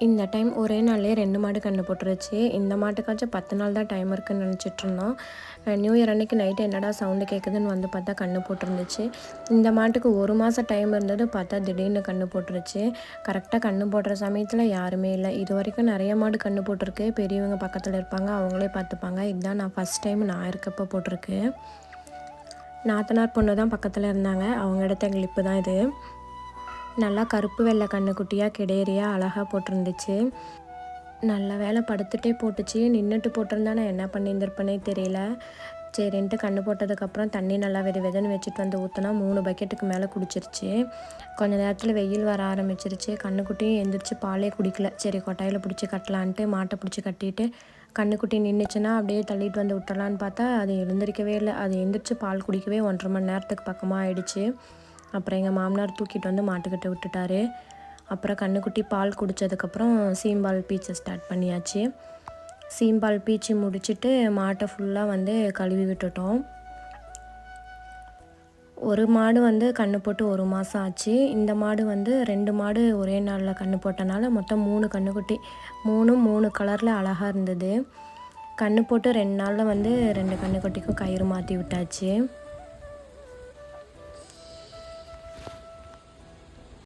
இந்த டைம் ஒரே நாள்லேயே 2 மாடு கன்று போட்டுருச்சு. இந்த மாட்டுக்காச்சும் 10 நாள் தான் டைம் இருக்குன்னு நினச்சிட்ருந்தோம். நியூ இயர் அன்னைக்கு நைட்டு என்னடா சவுண்டு கேட்குதுன்னு வந்து பார்த்தா கன்று போட்டுருந்துச்சு. இந்த மாட்டுக்கு 1 மாதம் டைம் இருந்தது, பார்த்தா திடீர்னு கன்று போட்டுருச்சு. கரெக்டாக கன்று போடுற சமயத்தில் யாருமே இல்லை. இது வரைக்கும் நிறைய மாடு கன்று போட்டிருக்கு. பெரியவங்க பக்கத்தில் இருப்பாங்க, அவங்களே பார்த்துப்பாங்க. இதுதான் நான் ஃபஸ்ட் டைம் நான் இருக்கப்போ போட்டிருக்கு. நாத்தனார் பொண்ணு தான் பக்கத்தில் இருந்தாங்க, அவங்க எடுத்த கிளிப்பு தான் இது. நல்லா கருப்பு வெள்ளை கன்றுக்குட்டியாக கிடேரியாக அழகாக போட்டிருந்துச்சு. நல்ல வேலை படுத்துகிட்டே போட்டுச்சு. நின்றுட்டு போட்டிருந்தா நான் என்ன பண்ணியிருந்திருப்பேனே தெரியல. சரின்ட்டு கன்று போட்டதுக்கப்புறம் தண்ணி நல்லா வெதுன்னு வச்சுட்டு வந்து ஊற்றினா 3 பக்கெட்டுக்கு மேலே குடிச்சிருச்சு. கொஞ்சம் நேரத்தில் வெயில் வர ஆரம்பிச்சிருச்சு. கன்றுக்குட்டியும் எந்திரிச்சு பாலே குடிக்கல. சரி கொட்டாயில் பிடிச்சி கட்டலான்ட்டு மாட்டை பிடிச்சி கட்டிட்டு கன்றுக்குட்டி நின்றுச்சுன்னா அப்படியே தள்ளிட்டு வந்து விட்டுறலான்னு பார்த்தா அது எழுந்திரிக்கவே இல்லை. அது எந்திரிச்சு பால் குடிக்கவே 1.5 மணி நேரத்துக்கு பக்கமாக ஆயிடுச்சு. அப்புறம் எங்கள் மாமனார் தூக்கிட்டு வந்து மாட்டுக்கிட்ட விட்டுட்டாரு. அப்புறம் கன்றுக்குட்டி பால் குடித்ததுக்கப்புறம் சீம்பால் பீச்சை ஸ்டார்ட் பண்ணியாச்சு. சீம்பால் பீச்சி முடிச்சுட்டு மாட்டை ஃபுல்லாக வந்து கழுவி விட்டுட்டோம். ஒரு மாடு வந்து கன்று போட்டு 1 மாதம் ஆச்சு. இந்த மாடு வந்து 2 மாடு ஒரே நாளில் கன்று போட்டனால மொத்தம் 3 கன்றுக்குட்டி. 3 கலரில் அழகாக இருந்தது. கன்று போட்டு 2 நாளில் வந்து 2 கன்றுக்குட்டிக்கும் கயிறு மாற்றி விட்டாச்சு.